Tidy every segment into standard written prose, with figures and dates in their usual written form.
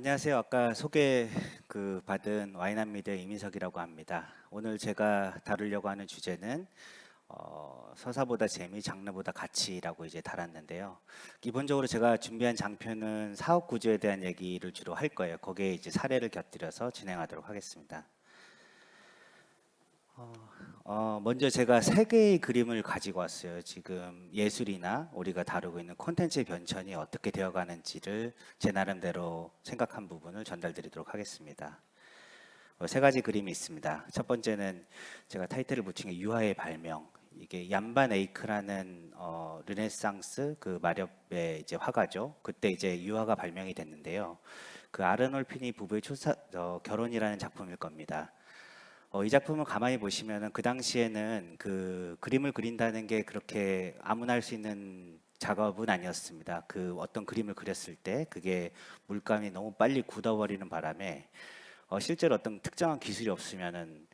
안녕하세요. 아까 소개 받은 와이남미디어 이민석이라고 합니다. 오늘 제가 다루려고 하는 주제는 서사보다 재미, 장르보다 가치라고 이제 달았는데요. 기본적으로 제가 준비한 장표는 사업 구조에 대한 얘기를 주로 할 거예요. 거기에 이제 사례를 곁들여서 진행하도록 하겠습니다. 먼저 제가 세 개의 그림을 가지고 왔어요. 지금 예술이나 우리가 다루고 있는 콘텐츠의 변천이 어떻게 되어가는지를 제 나름대로 생각한 부분을 전달드리도록 하겠습니다. 세 가지 그림이 있습니다. 첫 번째는 제가 타이틀을 붙인 게 유화의 발명. 이게 얀반 에이크라는 르네상스 그 마렵의 이제 화가죠. 그때 이제 유화가 발명이 됐는데요. 그 아르놀피니 부부의 결혼이라는 작품일 겁니다. 이 작품을 가만히 보시면은 그 당시에는 그 그림을 그린다는 게 그렇게 아무나 할 수 있는 작업은 아니었습니다. 그 어떤 그림을 그렸을 때 그게 물감이 너무 빨리 굳어버리는 바람에 실제로 어떤 특정한 기술이 없으면은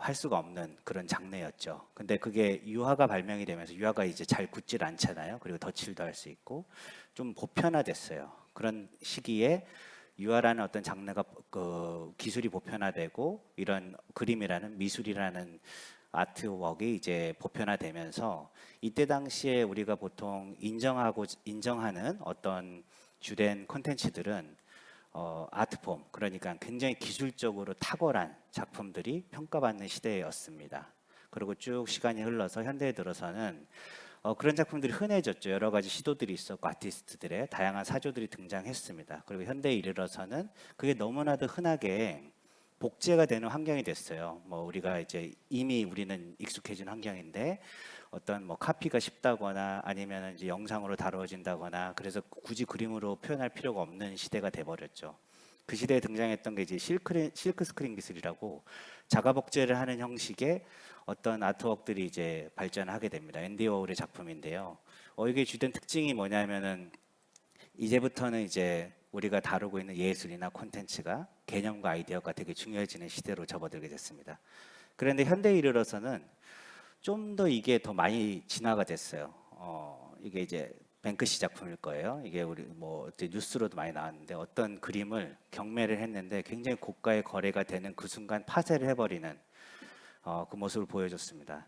할 수가 없는 그런 장르였죠. 근데 그게 유화가 발명이 되면서 유화가 이제 잘 굳질 않잖아요. 그리고 덧칠도 할 수 있고 좀 보편화됐어요. 그런 시기에 유화라는 어떤 장르가 그 기술이 보편화되고 이런 그림이라는 미술이라는 아트웍이 이제 보편화되면서 이때 당시에 우리가 보통 인정하는 어떤 주된 콘텐츠들은 아트폼, 그러니까 굉장히 기술적으로 탁월한 작품들이 평가받는 시대였습니다. 그리고 쭉 시간이 흘러서 현대에 들어서는 그런 작품들이 흔해졌죠. 여러 가지 시도들이 있었고 아티스트들의 다양한 사조들이 등장했습니다. 그리고 현대에 이르러서는 그게 너무나도 흔하게 복제가 되는 환경이 됐어요. 뭐 우리가 이제 이미 우리는 익숙해진 환경인데 어떤 뭐 카피가 쉽다거나 아니면 이제 영상으로 다루어진다거나 그래서 굳이 그림으로 표현할 필요가 없는 시대가 돼버렸죠. 그 시대에 등장했던 게 이제 실크 스크린 기술이라고 자가 복제를 하는 형식의 어떤 아트웍들이 이제 발전하게 됩니다. 앤디 워홀의 작품인데요. 이게 주된 특징이 뭐냐면은 이제부터는 이제 우리가 다루고 있는 예술이나 콘텐츠가 개념과 아이디어가 되게 중요해지는 시대로 접어들게 됐습니다. 그런데 현대에 이르러서는 좀 더 이게 더 많이 진화가 됐어요. 이게 이제 뱅크시 작품일 거예요. 이게 우리 뭐 뉴스로도 많이 나왔는데 어떤 그림을 경매를 했는데 굉장히 고가의 거래가 되는 그 순간 파쇄를 해버리는 그 모습을 보여줬습니다.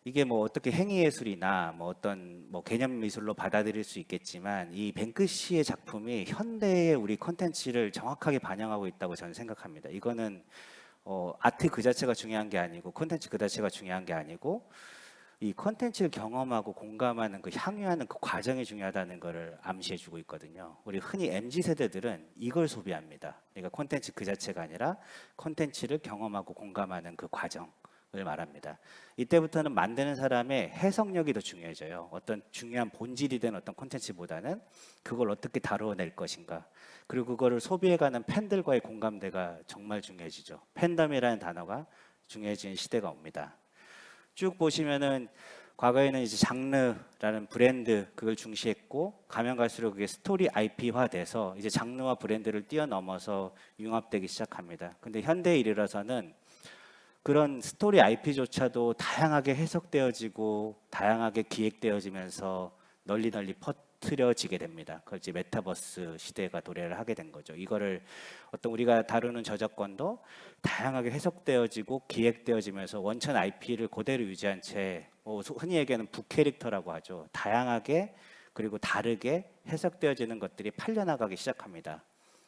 이게 뭐 어떻게 행위 예술이나 뭐 어떤 뭐 개념 미술로 받아들일 수 있겠지만 이 뱅크시의 작품이 현대의 우리 콘텐츠를 정확하게 반영하고 있다고 저는 생각합니다. 이거는 아트 그 자체가 중요한 게 아니고 콘텐츠 그 자체가 중요한 게 아니고 이 콘텐츠를 경험하고 공감하는 그 향유하는 그 과정이 중요하다는 것을 암시해주고 있거든요. 우리 흔히 MZ 세대들은 이걸 소비합니다. 그러니까 콘텐츠 그 자체가 아니라 콘텐츠를 경험하고 공감하는 그 과정을 말합니다. 이때부터는 만드는 사람의 해석력이 더 중요해져요. 어떤 중요한 본질이 된 어떤 콘텐츠보다는 그걸 어떻게 다루어낼 것인가. 그리고 그거를 소비해가는 팬들과의 공감대가 정말 중요해지죠. 팬덤이라는 단어가 중요해지는 시대가 옵니다. 쭉 보시면은 과거에는 이제 장르라는 브랜드 그걸 중시했고 가면 갈수록 그게 스토리 IP화 돼서 이제 장르와 브랜드를 뛰어넘어서 융합되기 시작합니다. 근데 현대에 이르러서는 그런 스토리 IP조차도 다양하게 해석되어지고 다양하게 기획되어지면서 널리 퍼뜨려지게 됩니다. 그걸 이제 메타버스 시대가 도래를 하게 된 거죠. 이거를 어떤 우리가 다루는 저작권도 다양하게 해석되어지고 기획되어지면서 원천 IP를 그대로 유지한 채 흔히 얘기하는 북캐릭터라고 하죠. 다양하게 그리고 다르게 해석되어지는 것들이 팔려나가기 시작합니다.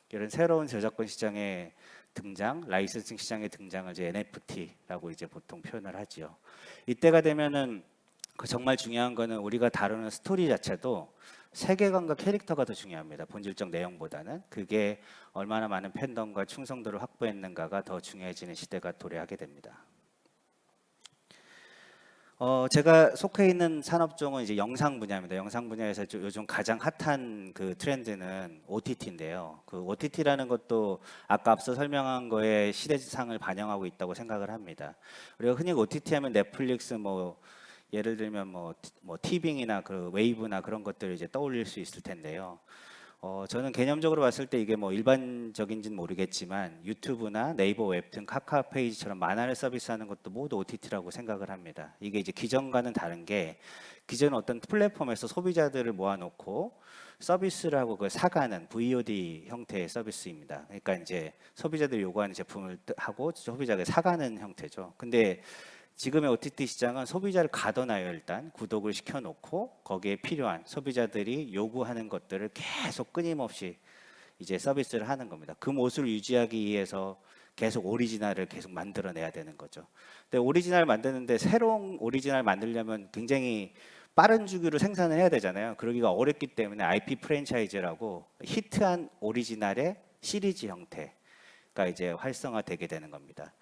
이런 새로운 저작권 시장의 등장, 라이선싱 시장의 등장을 이제 NFT라고 이제 보통 표현을 하지요. 이때가 되면은 그 정말 중요한 거는 우리가 다루는 스토리 자체도 세계관과 캐릭터가 더 중요합니다. 본질적 내용보다는 그게 얼마나 많은 팬덤과 충성도를 확보했는가가 더 중요해지는 시대가 도래하게 됩니다. 제가 속해 있는 산업종은 이제 영상 분야입니다. 영상 분야에서 요즘 가장 핫한 그 트렌드는 OTT인데요. 그 OTT라는 것도 아까 앞서 설명한 거에 시대상을 반영하고 있다고 생각을 합니다. 우리가 흔히 OTT 하면 넷플릭스 뭐 예를 들면 뭐 티빙이나 그 웨이브나 그런 것들을 이제 떠올릴 수 있을 텐데요. 저는 개념적으로 봤을 때 이게 뭐 일반적인지는 모르겠지만 유튜브나 네이버 웹툰, 카카오 페이지처럼 만화를 서비스하는 것도 모두 OTT라고 생각을 합니다. 이게 이제 기존과는 다른 게 기존은 어떤 플랫폼에서 소비자들을 모아놓고 서비스를 하고 그걸 사가는 VOD 형태의 서비스입니다. 그러니까 이제 소비자들이 요구하는 제품을 하고 소비자가 사가는 형태죠. 근데 지금의 OTT 시장은 소비자를 가둬놔요. 일단 구독을 시켜놓고 거기에 필요한 소비자들이 요구하는 것들을 계속 끊임없이 이제 서비스를 하는 겁니다. 그 모습을 유지하기 위해서 계속 오리지널을 계속 만들어내야 되는 거죠. 근데 오리지널 만드는데 새로운 오리지널 만들려면 굉장히 빠른 주기로 생산을 해야 되잖아요. 그러기가 어렵기 때문에 IP 프랜차이즈라고 히트한 오리지널의 시리즈 형태가 이제 활성화되게 되는 겁니다.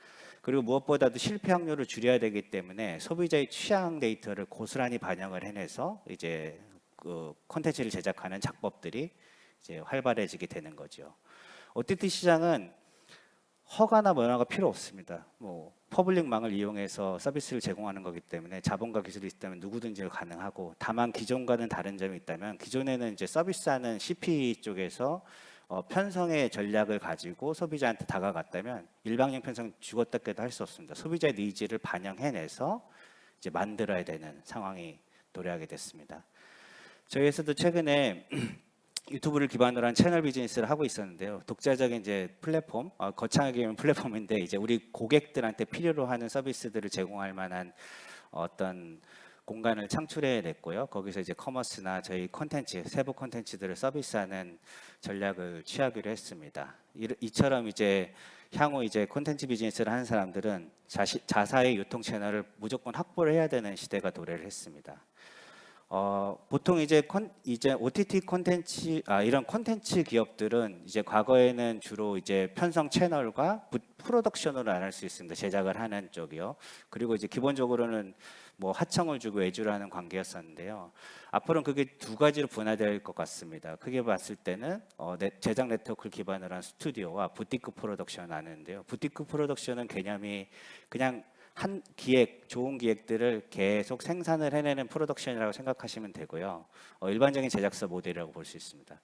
그리고 무엇보다도 실패 확률을 줄여야 되기 때문에 소비자의 취향 데이터를 고스란히 반영을 해내서 이제 그 콘텐츠를 제작하는 작법들이 이제 활발해지게 되는 거죠. OTT 시장은 허가나 면허가 필요 없습니다. 뭐 퍼블릭망을 이용해서 서비스를 제공하는 거기 때문에 자본과 기술이 있다면 누구든지 가능하고, 다만 기존과는 다른 점이 있다면 기존에는 이제 서비스하는 CP 쪽에서 편성의 전략을 가지고 소비자한테 다가갔다면 일방적 편성 죽었다 깨도 할 수 없습니다. 소비자의 니즈를 반영해내서 이제 만들어야 되는 상황이 도래하게 됐습니다. 저희 회사도 최근에 유튜브를 기반으로 한 채널 비즈니스를 하고 있었는데요. 독자적인 이제 플랫폼, 거창하게言う플랫폼인데 이제 우리 고객들한테 필요로 하는 서비스들을 제공할 만한 어떤 공간을 창출해 냈고요. 거기서 이제 커머스나 저희 콘텐츠, 세부 콘텐츠들을 서비스하는 전략을 취하기로 했습니다. 이처럼 이제 향후 이제 콘텐츠 비즈니스를 하는 사람들은 자사의 유통 채널을 무조건 확보를 해야 되는 시대가 도래를 했습니다. 보통 이제 OTT 콘텐츠, 이런 콘텐츠 기업들은 이제 과거에는 주로 이제 편성 채널과 프로덕션으로 나눌 수 있습니다. 제작을 하는 쪽이요. 그리고 이제 기본적으로는 뭐 하청을 주고 외주를 하는 관계였었는데요. 앞으로는 그게 두 가지로 분화될 것 같습니다. 크게 봤을 때는 제작 네트워크를 기반으로 한 스튜디오와 부티크 프로덕션을 나누는데요. 부티크 프로덕션은 개념이 그냥 한 기획, 좋은 기획들을 계속 생산을 해내는 프로덕션이라고 생각하시면 되고요. 일반적인 제작사 모델이라고 볼 수 있습니다.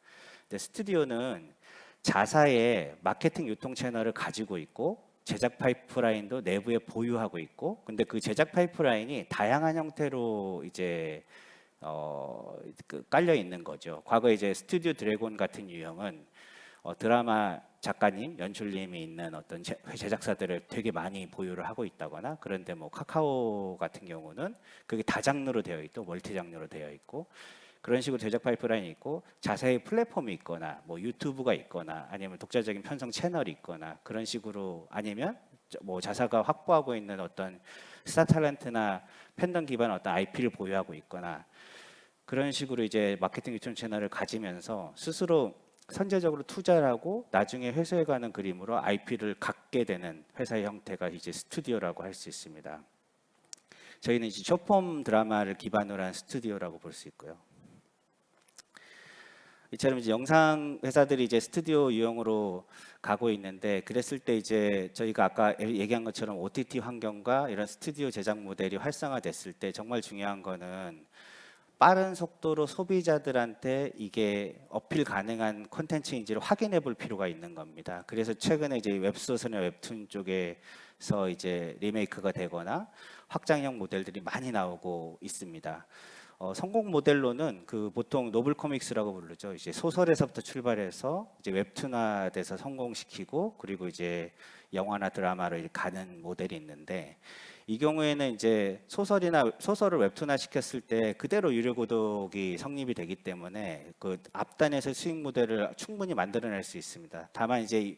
근데 스튜디오는 자사의 마케팅 유통 채널을 가지고 있고 제작 파이프라인도 내부에 보유하고 있고, 근데 그 제작 파이프라인이 다양한 형태로 이제 깔려 있는 거죠. 과거 이제 스튜디오 드래곤 같은 유형은 드라마 작가님, 연출님이 있는 어떤 제작사들을 되게 많이 보유를 하고 있다거나, 그런데 뭐 카카오 같은 경우는 그게 다장르로 되어 있고 멀티 장르로 되어 있고, 그런 식으로 제작 파이프라인이 있고 자사의 플랫폼이 있거나 뭐 유튜브가 있거나 아니면 독자적인 편성 채널이 있거나 그런 식으로, 아니면 뭐 자사가 확보하고 있는 어떤 스타 탤런트나 팬덤 기반 어떤 IP를 보유하고 있거나, 그런 식으로 이제 마케팅 유통 채널을 가지면서 스스로 선제적으로 투자를 하고 나중에 회수해가는 그림으로 IP를 갖게 되는 회사의 형태가 이제 스튜디오라고 할 수 있습니다. 저희는 이제 쇼폼 드라마를 기반으로 한 스튜디오라고 볼 수 있고요. 이처럼 이제 영상 회사들이 이제 스튜디오 유형으로 가고 있는데, 그랬을 때 이제 저희가 아까 얘기한 것처럼 OTT 환경과 이런 스튜디오 제작 모델이 활성화됐을 때 정말 중요한 거는 빠른 속도로 소비자들한테 이게 어필 가능한 콘텐츠인지를 확인해 볼 필요가 있는 겁니다. 그래서 최근에 이제 웹소설이나 웹툰 쪽에서 이제 리메이크가 되거나 확장형 모델들이 많이 나오고 있습니다. 성공 모델로는 그 보통 노블 코믹스라고 부르죠. 이제 소설에서부터 출발해서 이제 웹툰화돼서 성공시키고, 그리고 이제 영화나 드라마로 가는 모델이 있는데, 이 경우에는 이제 소설을 웹툰화 시켰을 때 그대로 유료 구독이 성립이 되기 때문에 그 앞단에서 수익 모델을 충분히 만들어낼 수 있습니다. 다만 이제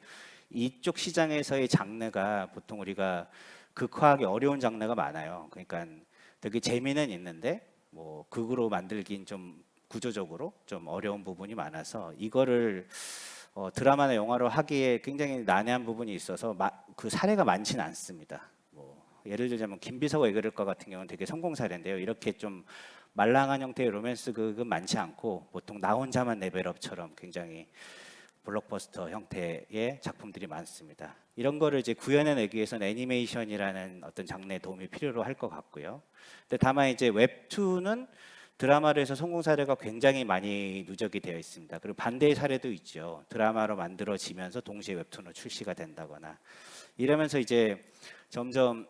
이쪽 시장에서의 장르가 보통 우리가 극화하기 어려운 장르가 많아요. 그러니까 되게 재미는 있는데 뭐 극으로 만들긴 좀 구조적으로 좀 어려운 부분이 많아서 이거를 드라마나 영화로 하기에 굉장히 난해한 부분이 있어서 그 사례가 많지는 않습니다. 뭐 예를 들자면 김비서가 왜 그럴까 같은 경우는 되게 성공 사례인데요. 이렇게 좀 말랑한 형태의 로맨스 극은 많지 않고 보통 나 혼자만 레벨업처럼 굉장히 블록버스터 형태의 작품들이 많습니다. 이런 거를 이제 구현해내기 위해서는 애니메이션이라는 어떤 장르의 도움이 필요로 할 것 같고요. 근데 다만 이제 웹툰은 드라마로 해서 성공 사례가 굉장히 많이 누적이 되어 있습니다. 그리고 반대의 사례도 있죠. 드라마로 만들어지면서 동시에 웹툰으로 출시가 된다거나 이러면서 이제 점점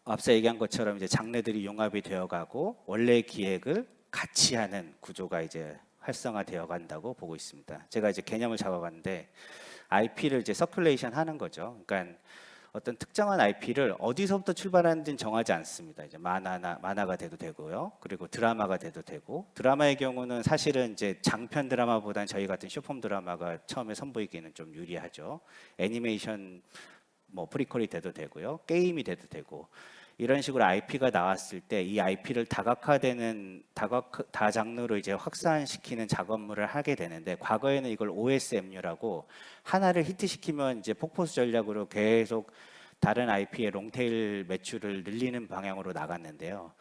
앞서 얘기한 것처럼 이제 장르들이 융합이 되어가고 원래의 기획을 같이 하는 구조가 이제 활성화되어 간다고 보고 있습니다. 제가 이제 개념을 잡아봤는데 IP를 이제 서큘레이션 하는 거죠. 그러니까 어떤 특정한 IP를 어디서부터 출발하는지는 정하지 않습니다. 이제 만화가 돼도 되고요. 그리고 드라마가 돼도 되고, 드라마의 경우는 사실은 이제 장편 드라마보다는 저희 같은 쇼폼 드라마가 처음에 선보이기는 좀 유리하죠. 애니메이션 뭐 프리퀄이 돼도 되고요. 게임이 돼도 되고. 이런 식으로 IP가 나왔을 때 이 IP를 다장르로 이제 확산시키는 작업물을 하게 되는데, 과거에는 이걸 OSMU라고 하나를 히트시키면 이제 폭포수 전략으로 계속 다른 IP의 롱테일 매출을 늘리는 방향으로 나갔는데요.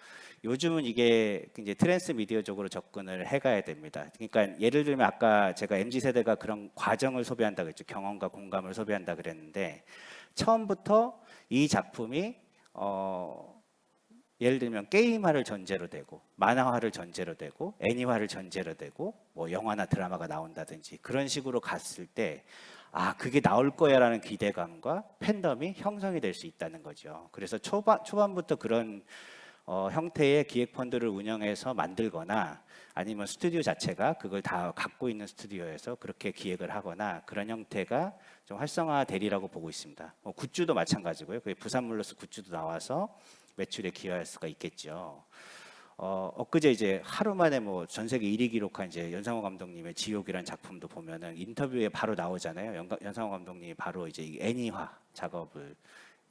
요즘은 이게 이제 트랜스미디어적으로 접근을 해가야 됩니다. 그러니까 예를 들면 아까 제가 MZ 세대가 그런 과정을 소비한다 그랬죠. 경험과 공감을 소비한다 그랬는데, 처음부터 이 작품이 예를 들면 게임화를 전제로 되고 만화화를 전제로 되고 애니화를 전제로 되고 뭐 영화나 드라마가 나온다든지 그런 식으로 갔을 때 그게 나올 거야라는 기대감과 팬덤이 형성이 될 수 있다는 거죠. 그래서 초반부터 그런 형태의 기획 펀드를 운영해서 만들거나, 아니면 스튜디오 자체가 그걸 다 갖고 있는 스튜디오에서 그렇게 기획을 하거나, 그런 형태가 좀 활성화되리라고 보고 있습니다. 굿즈도 마찬가지고요. 그 부산물로스 굿즈도 나와서 매출에 기여할 수가 있겠죠. 엊그제 이제 하루 만에 뭐 전 세계 1위 기록한 이제 연상호 감독님의 지옥이라는 작품도 보면은 인터뷰에 바로 나오잖아요. 연상호 감독님이 바로 이제 애니화 작업을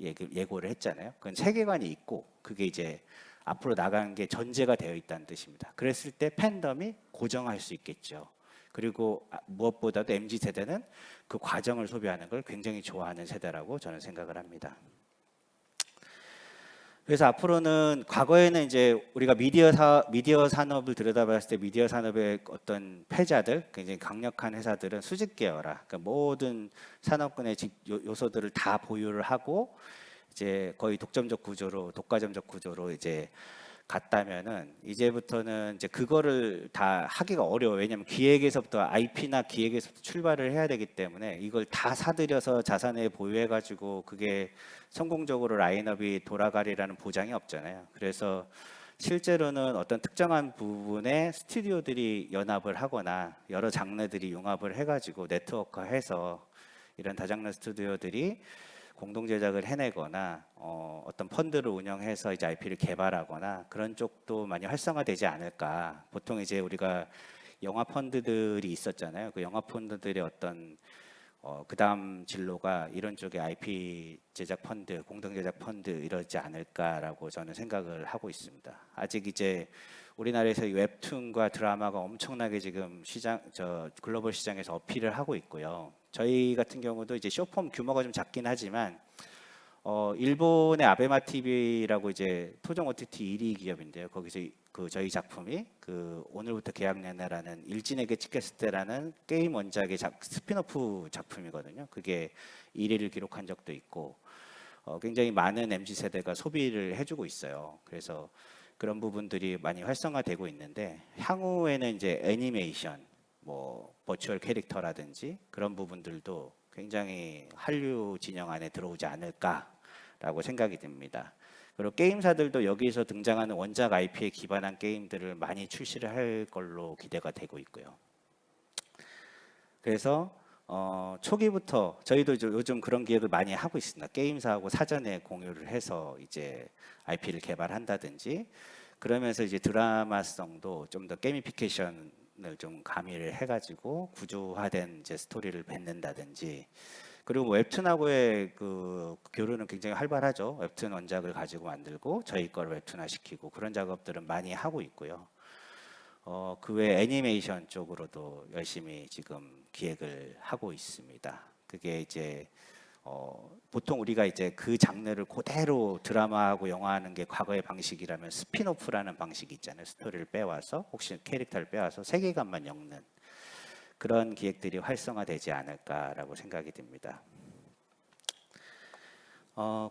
예고를 했잖아요. 그건 세계관이 있고 그게 이제 앞으로 나가는 게 전제가 되어 있다는 뜻입니다. 그랬을 때 팬덤이 고정할 수 있겠죠. 그리고 무엇보다도 MZ 세대는 그 과정을 소비하는 걸 굉장히 좋아하는 세대라고 저는 생각을 합니다. 그래서 앞으로는, 과거에는 이제 우리가 미디어 산업을 들여다봤을 때 미디어 산업의 어떤 패자들, 굉장히 강력한 회사들은 수직 계열화, 그러니까 모든 산업군의 요소들을 다 보유를 하고 이제 거의 독과점적 구조로 이제 갔다면은, 이제부터는 이제 그거를 다 하기가 어려워요. 왜냐하면 IP나 기획에서부터 출발을 해야 되기 때문에 이걸 다 사들여서 자산에 보유해가지고 그게 성공적으로 라인업이 돌아가리라는 보장이 없잖아요. 그래서 실제로는 어떤 특정한 부분에 스튜디오들이 연합을 하거나 여러 장르들이 융합을 해가지고 네트워크해서 이런 다장르 스튜디오들이 공동 제작을 해내거나 어떤 펀드를 운영해서 이제 IP를 개발하거나 그런 쪽도 많이 활성화되지 않을까. 보통 이제 우리가 영화 펀드들이 있었잖아요. 그 영화 펀드들의 어떤 그다음 진로가 이런 쪽의 IP 제작 펀드, 공동 제작 펀드 이러지 않을까라고 저는 생각을 하고 있습니다. 아직 이제 우리나라에서 이 웹툰과 드라마가 엄청나게 지금 글로벌 시장에서 어필을 하고 있고요. 저희 같은 경우도 이제 쇼폼 규모가 좀 작긴 하지만 일본의 아베마 TV라고 이제 토종 OTT 1위 기업인데요. 거기서 저희 작품이 오늘부터 계약 내내라는 일진에게 찍혔을 때라는 게임 원작의 스피노프 작품이거든요. 그게 1위를 기록한 적도 있고 굉장히 많은 MZ 세대가 소비를 해주고 있어요. 그래서 그런 부분들이 많이 활성화되고 있는데, 향후에는 이제 애니메이션, 뭐 버추얼 캐릭터라든지 그런 부분들도 굉장히 한류 진영 안에 들어오지 않을까라고 생각이 듭니다. 그리고 게임사들도 여기서 등장하는 원작 IP에 기반한 게임들을 많이 출시를 할 걸로 기대가 되고 있고요. 그래서 초기부터 저희도 요즘 그런 기획을 많이 하고 있습니다. 게임사하고 사전에 공유를 해서 이제 IP를 개발한다든지, 그러면서 이제 드라마성도 좀 더 게이미피케이션을 좀 가미를 해가지고 구조화된 이제 스토리를 뱉는다든지, 그리고 웹툰하고의 그 교류는 굉장히 활발하죠. 웹툰 원작을 가지고 만들고 저희 걸 웹툰화 시키고 그런 작업들은 많이 하고 있고요. 그 외 애니메이션 쪽으로도 열심히 지금 기획을 하고 있습니다. 그게 이제 보통 우리가 이제 그 장르를 그대로 드라마하고 영화하는 게 과거의 방식이라면, 스핀오프라는 방식이 있잖아요. 스토리를 빼와서, 혹시 캐릭터를 빼와서 세계관만 엮는 그런 기획들이 활성화되지 않을까라고 생각이 듭니다.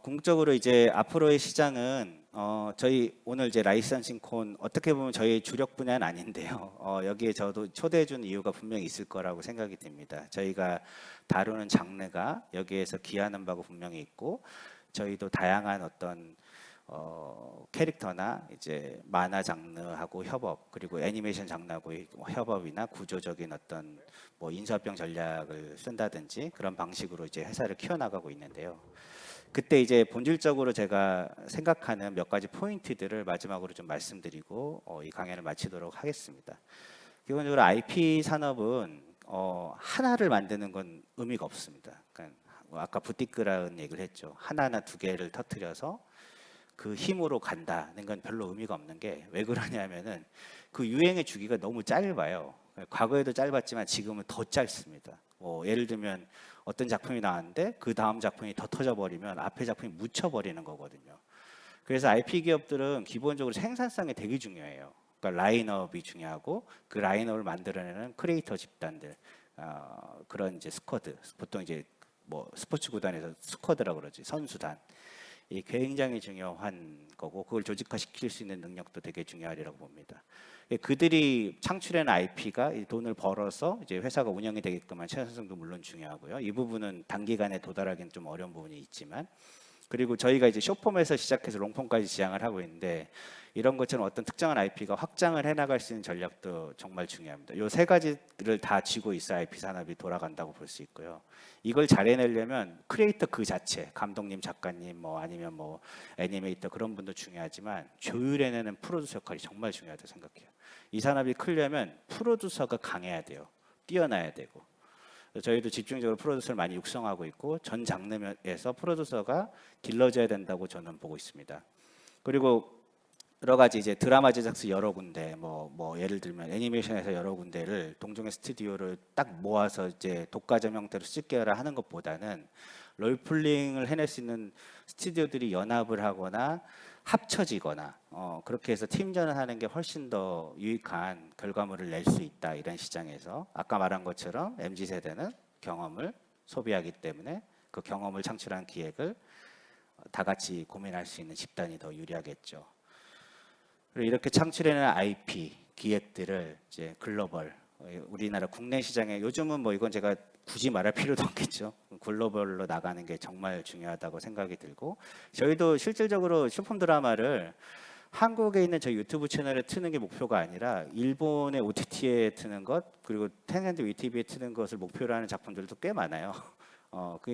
궁극적으로 이제 앞으로의 시장은 저희 오늘 이제 라이선싱 콘 어떻게 보면 저희 주력 분야는 아닌데요. 여기에 저도 초대해 준 이유가 분명히 있을 거라고 생각이 듭니다. 저희가 다루는 장르가 여기에서 기하는 바가 분명히 있고, 저희도 다양한 어떤 캐릭터나 이제 만화 장르하고 협업, 그리고 애니메이션 장르하고 협업이나 구조적인 어떤 뭐 인수합병 전략을 쓴다든지 그런 방식으로 이제 회사를 키워나가고 있는데요. 그때 이제 본질적으로 제가 생각하는 몇 가지 포인트들을 마지막으로 좀 말씀드리고 이 강연을 마치도록 하겠습니다. 기본적으로 IP 산업은 하나를 만드는 건 의미가 없습니다. 그러니까 아까 부티크라는 얘기를 했죠. 하나나 두 개를 터뜨려서 그 힘으로 간다는 건 별로 의미가 없는 게 왜 그러냐면은 그 유행의 주기가 너무 짧아요. 과거에도 짧았지만 지금은 더 짧습니다. 뭐 예를 들면 어떤 작품이 나왔는데 그 다음 작품이 더 터져버리면 앞에 작품이 묻혀버리는 거거든요. 그래서 IP 기업들은 기본적으로 생산성이 되게 중요해요. 그러니까 라인업이 중요하고 그 라인업을 만들어내는 크리에이터 집단들, 그런 이제 스쿼드, 보통 이제 뭐 스포츠 구단에서 스쿼드라고 그러지, 선수단. 이 굉장히 중요한 거고 그걸 조직화시킬 수 있는 능력도 되게 중요하리라고 봅니다. 그들이 창출해낸 IP가 돈을 벌어서 이제 회사가 운영이 되게끔 한 생산성도 물론 중요하고요. 이 부분은 단기간에 도달하기는 좀 어려운 부분이 있지만, 그리고 저희가 이제 숏폼에서 시작해서 롱폼까지 지향을 하고 있는데 이런 것처럼 어떤 특정한 IP가 확장을 해나갈 수 있는 전략도 정말 중요합니다. 이 세 가지를 다 쥐고 있어야 IP 산업이 돌아간다고 볼 수 있고요. 이걸 잘 해내려면 크리에이터 그 자체, 감독님, 작가님, 뭐 아니면 뭐 애니메이터 그런 분도 중요하지만 조율해내는 프로듀서 역할이 정말 중요하다고 생각해요. 이 산업이 크려면 프로듀서가 강해야 돼요. 뛰어나야 되고. 저희도 집중적으로 프로듀서를 많이 육성하고 있고 전 장르에서 프로듀서가 길러져야 된다고 저는 보고 있습니다. 그리고 여러 가지 이제 드라마 제작소 여러 군데 뭐 예를 들면 애니메이션에서 여러 군데를 동종의 스튜디오를 딱 모아서 이제 독과점 형태로 찍게라 하는 것보다는 롤플레잉을 해낼 수 있는 스튜디오들이 연합을 하거나 합쳐지거나 그렇게 해서 팀전을 하는 게 훨씬 더 유익한 결과물을 낼 수 있다. 이런 시장에서 아까 말한 것처럼 MZ세대는 경험을 소비하기 때문에 그 경험을 창출한 기획을 다 같이 고민할 수 있는 집단이 더 유리하겠죠. 그리고 이렇게 창출해낸 IP 기획들을 이제 글로벌, 우리나라 국내 시장에 요즘은 뭐 이건 제가 굳이 말할 필요도 없겠죠. 글로벌로 나가는 게 정말 중요하다고 생각이 들고, 저희도 실질적으로 숏폼 드라마를 한국에 있는 저희 유튜브 채널에 트는 게 목표가 아니라 일본의 OTT에 트는 것, 그리고 텐센트 위티비에 트는 것을 목표로 하는 작품들도 꽤 많아요.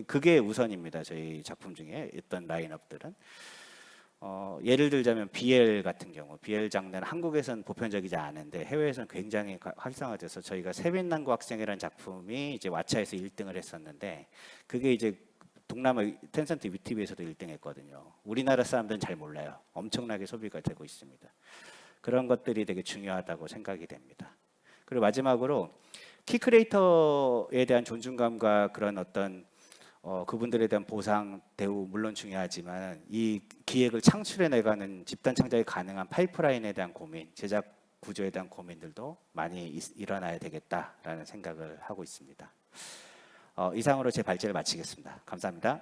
그게 우선입니다. 저희 작품 중에 있던 라인업들은. 예를 들자면 BL 같은 경우, BL 장르는 한국에서는 보편적이지 않은데 해외에서는 굉장히 활성화돼서 저희가 세빛남고 학생이라는 작품이 이제 왓챠에서 1등을 했었는데 그게 이제 동남아 텐센트 위티비에서도 1등했거든요. 우리나라 사람들은 잘 몰라요. 엄청나게 소비가 되고 있습니다. 그런 것들이 되게 중요하다고 생각이 됩니다. 그리고 마지막으로 키 크리에이터에 대한 존중감과 그런 어떤 그분들에 대한 보상 대우 물론 중요하지만 이 기획을 창출해 내가는 집단 창작이 가능한 파이프라인에 대한 고민, 제작 구조에 대한 고민들도 많이 일어나야 되겠다라는 생각을 하고 있습니다. 이상으로 제 발제를 마치겠습니다. 감사합니다.